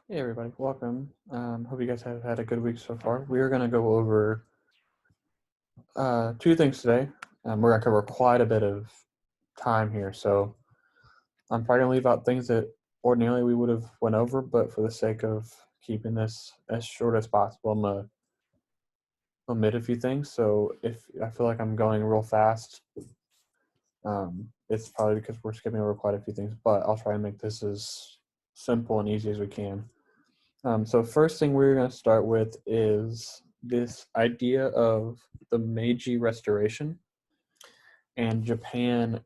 Hey everybody, welcome. Hope you guys have had a good week so far. We are going to go over two things today. We're going to cover quite a bit of time here, so I'm probably going to leave out things that ordinarily we would have went over, but for the sake of keeping this as short as possible, I'm going to omit a few things. So if I feel like I'm going real fast, it's probably because we're skipping over quite a few things, but I'll try and make this as simple and easy as we can. So first thing we're going to start with is this idea of the Meiji Restoration and Japan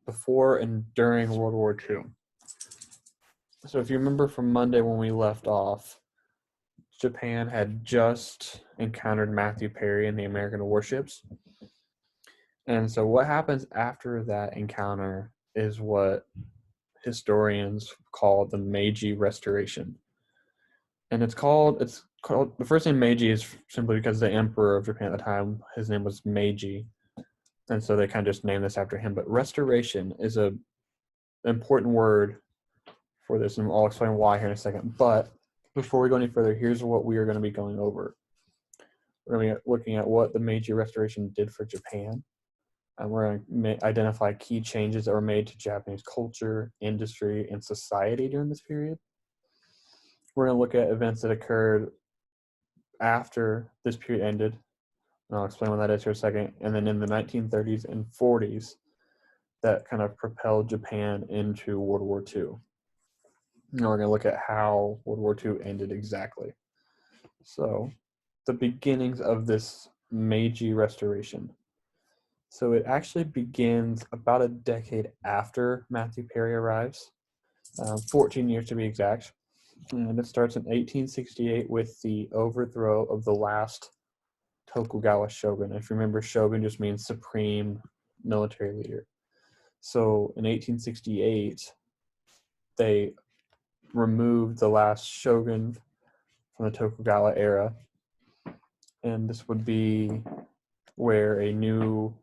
before and during World War II. So if you remember from Monday when we left off, Japan had just encountered Matthew Perry and the American warships. And so what happens after that encounter is what historians call the Meiji Restoration. And it's called the first name Meiji is simply because the emperor of Japan at the time, his name was Meiji, and so they kind of just named this after him. But restoration is a important word for this, and I'll explain why here in a second. But before we go any further, here's what we are going to be going over. We're going to be looking at what the Meiji Restoration did for Japan, and we're going to identify key changes that were made to Japanese culture, industry, and society during this period. We're going to look at events that occurred after this period ended, and I'll explain what that is here in a second. And then in the 1930s and 40s, that kind of propelled Japan into World War II. Now we're going to look at how World War II ended exactly. So, the beginnings of this Meiji Restoration. So, it actually begins about a decade after Matthew Perry arrives, 14 years to be exact. And it starts in 1868 with the overthrow of the last Tokugawa shogun. If you remember, shogun just means supreme military leader. So in 1868, they removed the last shogun from the Tokugawa era, and this would be where a new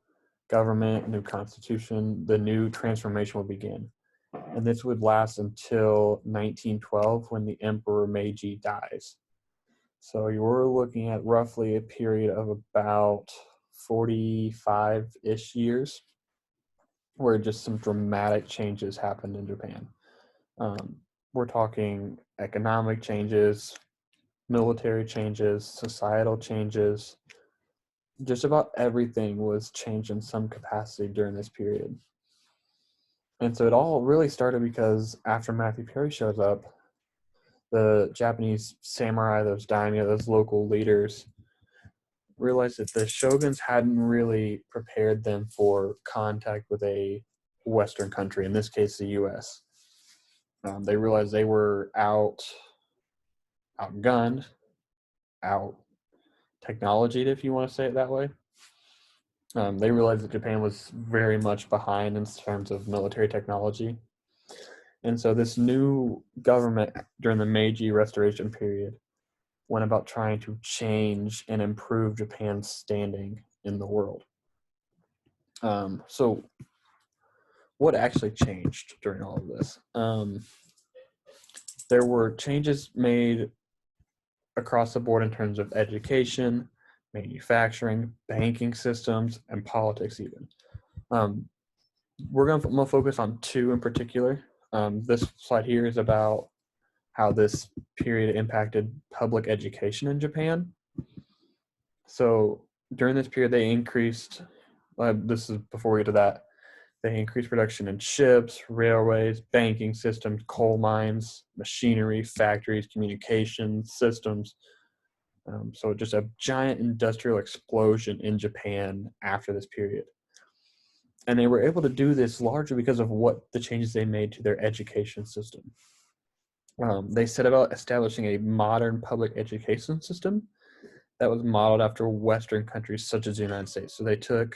government, new constitution, the new transformation would begin. And this would last until 1912 when the Emperor Meiji dies. So you were looking at roughly a period of about 45-ish years where just some dramatic changes happened in Japan. We're talking economic changes, military changes, societal changes. Just about everything was changed in some capacity during this period. And so it all really started because after Matthew Perry shows up, the Japanese samurai, those daimyo, those local leaders, realized that the shoguns hadn't really prepared them for contact with a Western country, in this case, the U.S. They realized they were outgunned, out technologied, if you want to say it that way. They realized that Japan was very much behind in terms of military technology. And so this new government during the Meiji Restoration period went about trying to change and improve Japan's standing in the world. So what actually changed during all of this? There were changes made across the board in terms of education, manufacturing, banking systems, and politics even. Um, we're going to focus on two in particular. This slide here is about how this period impacted public education in Japan. So during this period, they increased, this is before we get to that, they increased production in ships, railways, banking systems, coal mines, machinery, factories, communication systems. So just a giant industrial explosion in Japan after this period. And they were able to do this largely because of what the changes they made to their education system. They set about establishing a modern public education system that was modeled after Western countries such as the United States. So they took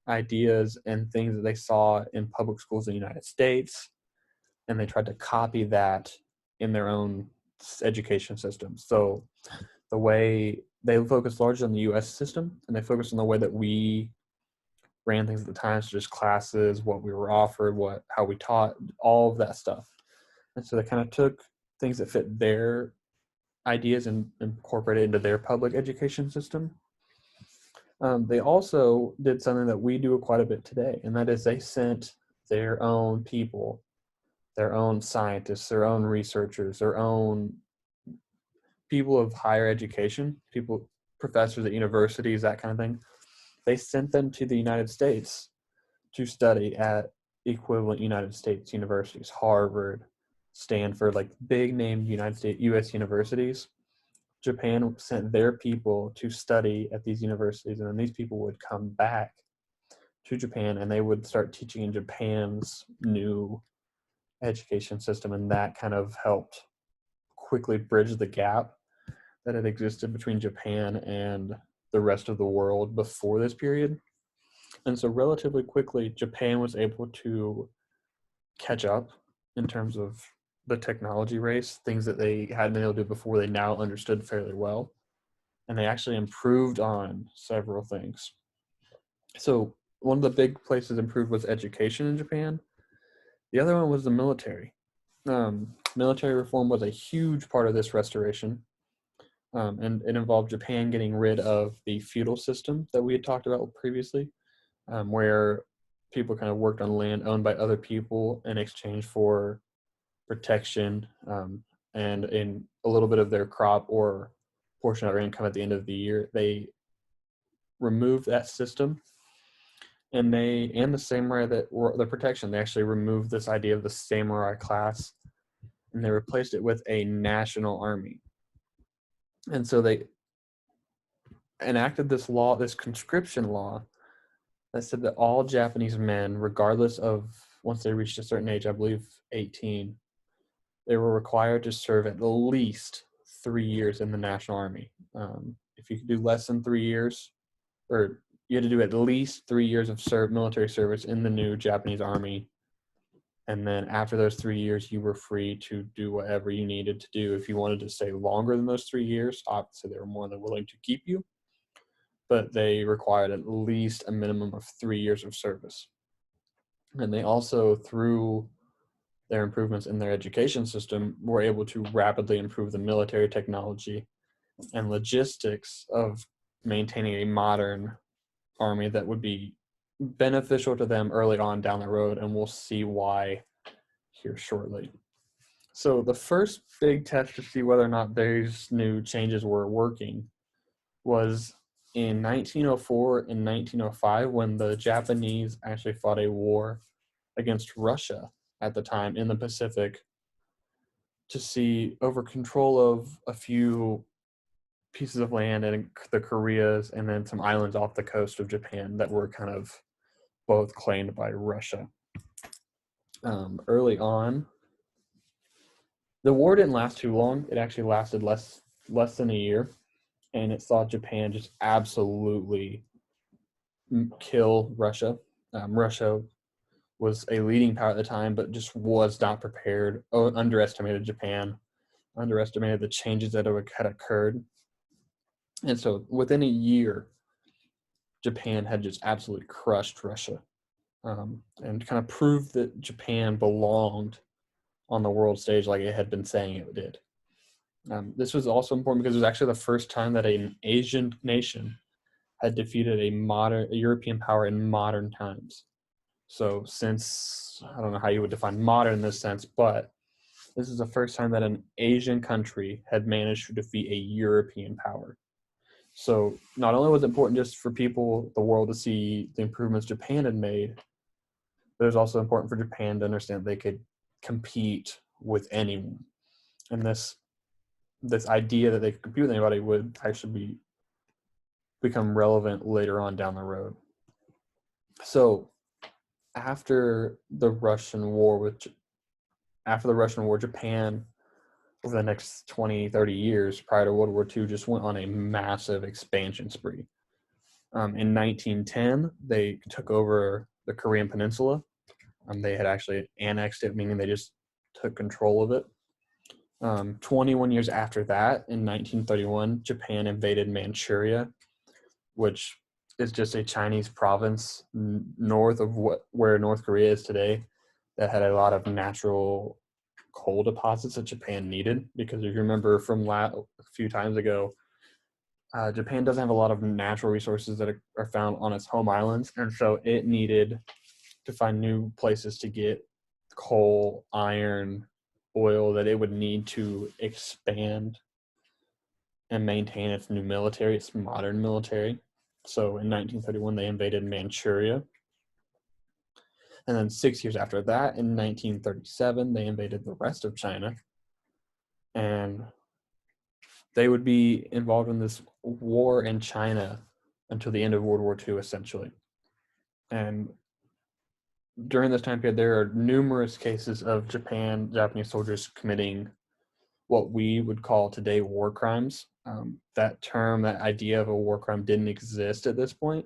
ideas and things that they saw in public schools in the United States, and they tried to copy that in their own education system. So the way they focused largely on the U.S. system, and they focused on the way that we ran things at the time, so just classes, what we were offered, how we taught, all of that stuff. And so they kind of took things that fit their ideas and incorporate it into their public education system. They also did something that we do quite a bit today, and that is they sent their own people, their own scientists, their own researchers, their own people of higher education, people, professors at universities, that kind of thing. They sent them to the United States to study at equivalent United States universities, Harvard, Stanford, like big name United States, US universities. Japan sent their people to study at these universities, and then these people would come back to Japan and they would start teaching in Japan's new education system, and that kind of helped quickly bridge the gap that had existed between Japan and the rest of the world before this period. And so relatively quickly, Japan was able to catch up in terms of the technology race, things that they hadn't been able to do before they now understood fairly well. And they actually improved on several things. So one of the big places improved was education in Japan. The other one was the military. Military reform was a huge part of this restoration. And it involved Japan getting rid of the feudal system that we had talked about previously, where people kind of worked on land owned by other people in exchange for protection, and in a little bit of their crop or portion of their income at the end of the year. They removed that system, and the samurai that were the protection, they actually removed this idea of the samurai class, and they replaced it with a national army. And so they enacted this law, this conscription law, that said that all Japanese men, regardless of once they reached a certain age, I believe 18, they were required to serve at least 3 years in the National Army. If you could do less than 3 years, or you had to do at least 3 years of military service in the new Japanese Army. And then after those 3 years, you were free to do whatever you needed to do. If you wanted to stay longer than those 3 years, obviously they were more than willing to keep you, but they required at least a minimum of 3 years of service. And they also, through their improvements in their education system, were able to rapidly improve the military technology and logistics of maintaining a modern army that would be beneficial to them early on down the road, and we'll see why here shortly. So the first big test to see whether or not these new changes were working was in 1904 and 1905, when the Japanese actually fought a war against Russia at the time in the Pacific to see over control of a few pieces of land in the Koreas and then some islands off the coast of Japan that were kind of both claimed by Russia. Early on, the war didn't last too long. It actually lasted less than a year, and it saw Japan just absolutely kill Russia. Russia was a leading power at the time, but just was not prepared, underestimated Japan, underestimated the changes that had occurred. And so within a year, Japan had just absolutely crushed Russia, and kind of proved that Japan belonged on the world stage like it had been saying it did. This was also important because it was actually the first time that an Asian nation had defeated a European power in modern times. So since, I don't know how you would define modern in this sense, but this is the first time that an Asian country had managed to defeat a European power. So not only was it important just for people, the world, to see the improvements Japan had made, but it was also important for Japan to understand they could compete with anyone. And this idea that they could compete with anybody would actually become relevant later on down the road. So after the Russian War, Japan, over the next 20, 30 years prior to World War II, just went on a massive expansion spree. In 1910, they took over the Korean Peninsula. They had actually annexed it, meaning they just took control of it. 21 years after that, in 1931, Japan invaded Manchuria, which is just a Chinese province north of where North Korea is today, that had a lot of natural coal deposits that Japan needed, because if you remember from a few times ago, Japan doesn't have a lot of natural resources that are found on its home islands, and so it needed to find new places to get coal, iron, oil that it would need to expand and maintain its new military, its modern military. So in 1931, they invaded Manchuria. And then 6 years after that, in 1937, they invaded the rest of China. And they would be involved in this war in China until the end of World War II, essentially. And during this time period, there are numerous cases of Japanese soldiers committing what we would call today war crimes. That term, that idea of a war crime didn't exist at this point,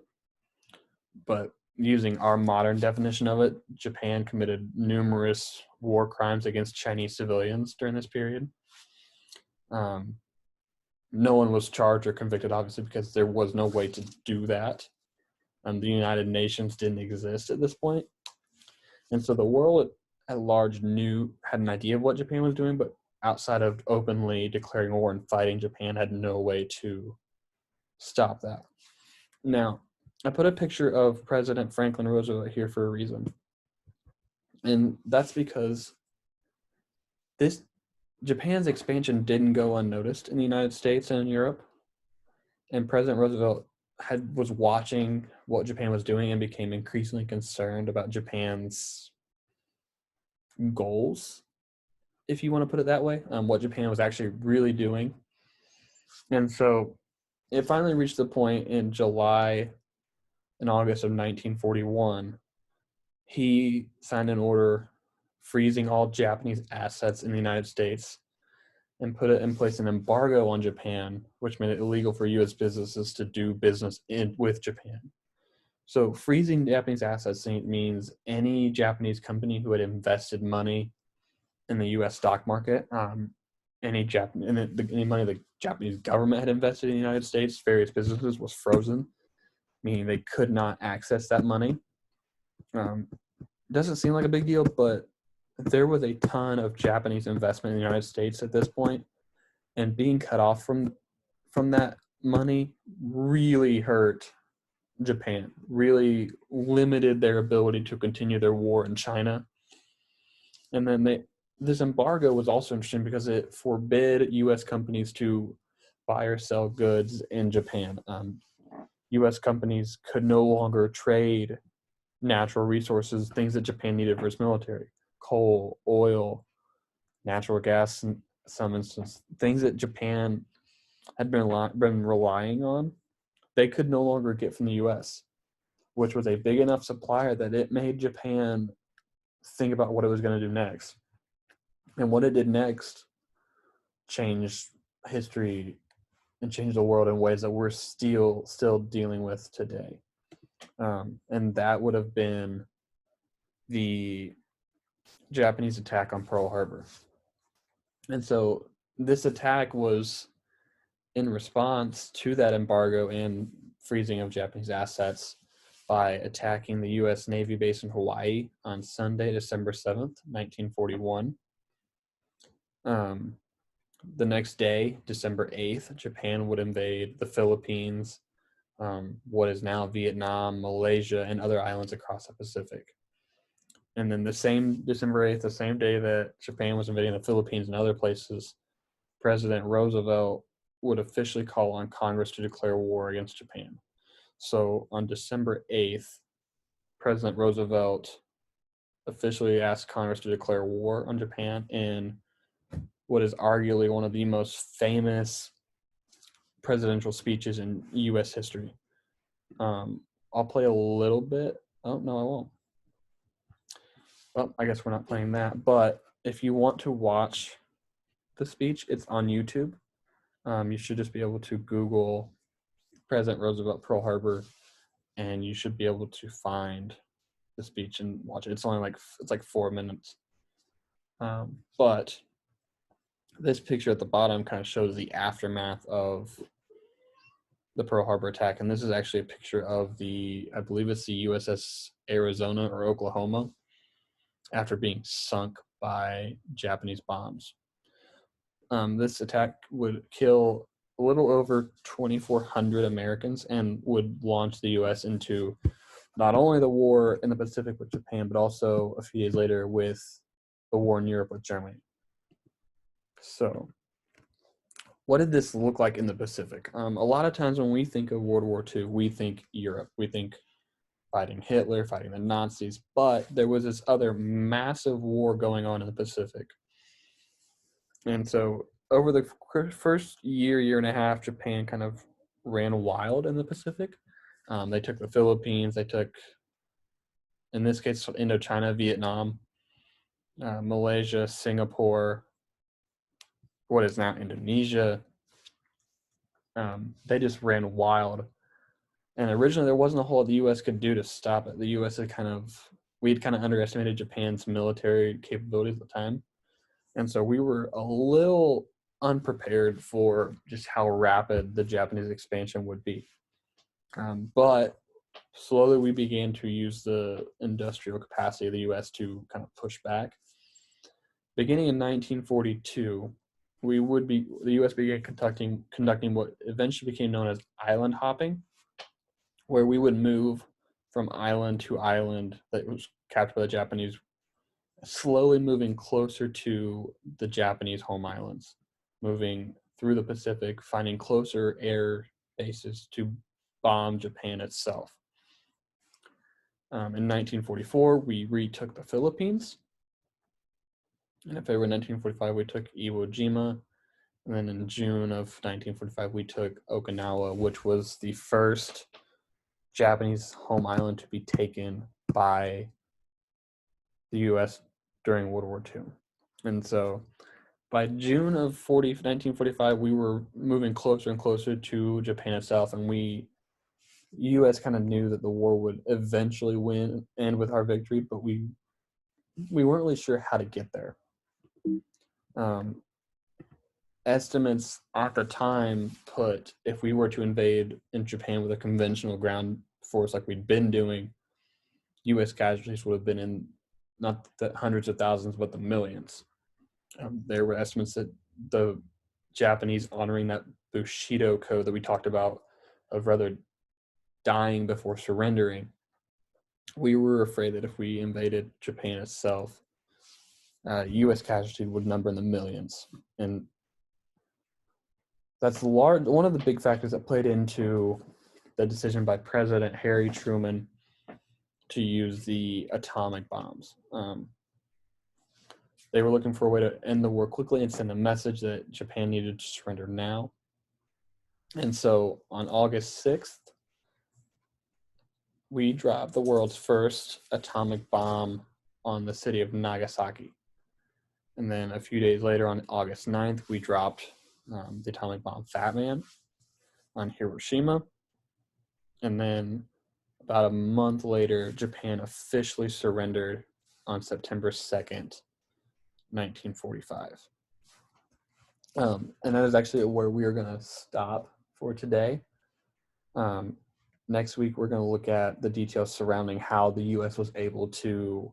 but using our modern definition of it, Japan committed numerous war crimes against Chinese civilians during this period. No one was charged or convicted, obviously, because there was no way to do that. The United Nations didn't exist at this point. And so the world at large had an idea of what Japan was doing, but outside of openly declaring war and fighting, Japan had no way to stop that. Now, I put a picture of President Franklin Roosevelt here for a reason. And that's because Japan's expansion didn't go unnoticed in the United States and in Europe. And President Roosevelt was watching what Japan was doing and became increasingly concerned about Japan's goals, if you want to put it that way, what Japan was actually really doing. And so it finally reached the point in July and August of 1941, he signed an order freezing all Japanese assets in the United States and put it in place an embargo on Japan, which made it illegal for U.S. businesses to do business with Japan. So freezing Japanese assets means any Japanese company who had invested money in the U.S. stock market, any money the Japanese government had invested in the United States, various businesses, was frozen, meaning they could not access that money. Doesn't seem like a big deal, but there was a ton of Japanese investment in the United States at this point, and being cut off from that money really hurt Japan, really limited their ability to continue their war in China. And then this embargo was also interesting because it forbid U.S. companies to buy or sell goods in Japan. U.S. companies could no longer trade natural resources, things that Japan needed for its military: coal, oil, natural gas, in some instances, things that Japan had been relying on, they could no longer get from the U.S., which was a big enough supplier that it made Japan think about what it was going to do next. And what it did next changed history and changed the world in ways that we're still dealing with today. And that would have been the Japanese attack on Pearl Harbor. And so this attack was in response to that embargo and freezing of Japanese assets by attacking the U.S. Navy base in Hawaii on Sunday, December 7th, 1941. The next day, December 8th, Japan would invade the Philippines, what is now Vietnam, Malaysia, and other islands across the Pacific. And then the same December 8th, the same day that Japan was invading the Philippines and other places, President Roosevelt would officially call on Congress to declare war against Japan. So on December 8th, President Roosevelt officially asked Congress to declare war on Japan in what is arguably one of the most famous presidential speeches in U.S. history. I'll play a little bit. Oh, no, I won't. Well, I guess we're not playing that. But if you want to watch the speech, it's on YouTube. You should just be able to Google President Roosevelt Pearl Harbor, and you should be able to find the speech and watch it. It's only like 4 minutes. But this picture at the bottom kind of shows the aftermath of the Pearl Harbor attack. And this is actually a picture of I believe it's the USS Arizona or Oklahoma. after being sunk by Japanese bombs. This attack would kill a little over 2,400 Americans and would launch the U.S. into not only the war in the Pacific with Japan, but also a few days later with the war in Europe with Germany. So, what did this look like in the Pacific? A lot of times when we think of World War II, we think Europe. We think fighting Hitler, fighting the Nazis, but there was this other massive war going on in the Pacific. And so over the first year and a half, Japan kind of ran wild in the Pacific. They took the Philippines, they took, in this case, Indochina, Vietnam, Malaysia, Singapore, what is now Indonesia. They just ran wild. And originally there wasn't a whole lot the U.S. could do to stop it. The U.S. we'd kind of underestimated Japan's military capabilities at the time. And so we were a little unprepared for just how rapid the Japanese expansion would be. But slowly we began to use the industrial capacity of the U.S. to kind of push back. Beginning in 1942, the U.S. began conducting what eventually became known as island hopping, where we would move from island to island that was captured by the Japanese, slowly moving closer to the Japanese home islands, moving through the Pacific, finding closer air bases to bomb Japan itself. In 1944, we retook the Philippines. In February 1945, we took Iwo Jima. And then in June of 1945, we took Okinawa, which was the first Japanese home island to be taken by the U.S. during World War II. And so by June of 1945, we were moving closer and closer to Japan itself, and U.S. kind of knew that the war would eventually end with our victory, but we weren't really sure how to get there. Estimates at the time put, if we were to invade in Japan with a conventional ground force like we'd been doing, U.S. casualties would have been in not the hundreds of thousands, but the millions. There were estimates that the Japanese honoring that Bushido code that we talked about of rather dying before surrendering. We were afraid that if we invaded Japan itself, U.S. casualties would number in the millions. And that's one of the big factors that played into the decision by President Harry Truman to use the atomic bombs. They were looking for a way to end the war quickly and send a message that Japan needed to surrender now. And so on August 6th, we dropped the world's first atomic bomb on the city of Nagasaki. And then a few days later, on August 9th, we dropped the atomic bomb Fat Man on Hiroshima. And then about a month later, Japan officially surrendered on September 2nd, 1945. And that is actually where we are going to stop for today. Next week, we're going to look at the details surrounding how the U.S. was able to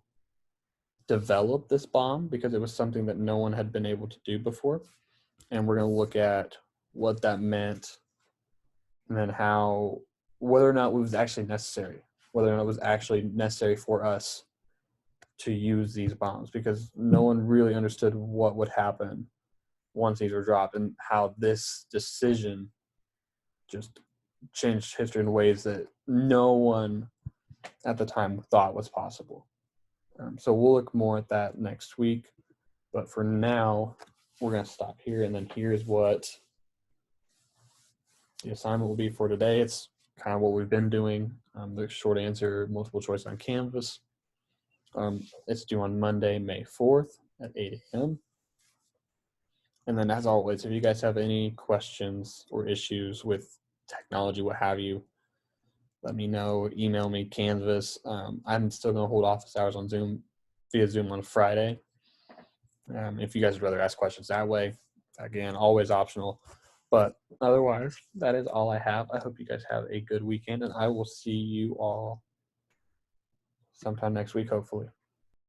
develop this bomb, because it was something that no one had been able to do before. And we're going to look at what that meant, and then whether or not it was actually necessary, for us to use these bombs, because no one really understood what would happen once these were dropped, and how this decision just changed history in ways that no one at the time thought was possible. So we'll look more at that next week. But for now, we're going to stop here, and then here's what the assignment will be for today. It's kind of what we've been doing. The short answer, multiple choice on Canvas. It's due on Monday, May 4th at 8 a.m. And then, as always, if you guys have any questions or issues with technology, what have you, let me know. Email me, Canvas. I'm still going to hold office hours on via Zoom on Friday. If you guys would rather ask questions that way, again, always optional. But otherwise, that is all I have. I hope you guys have a good weekend, and I will see you all sometime next week, hopefully.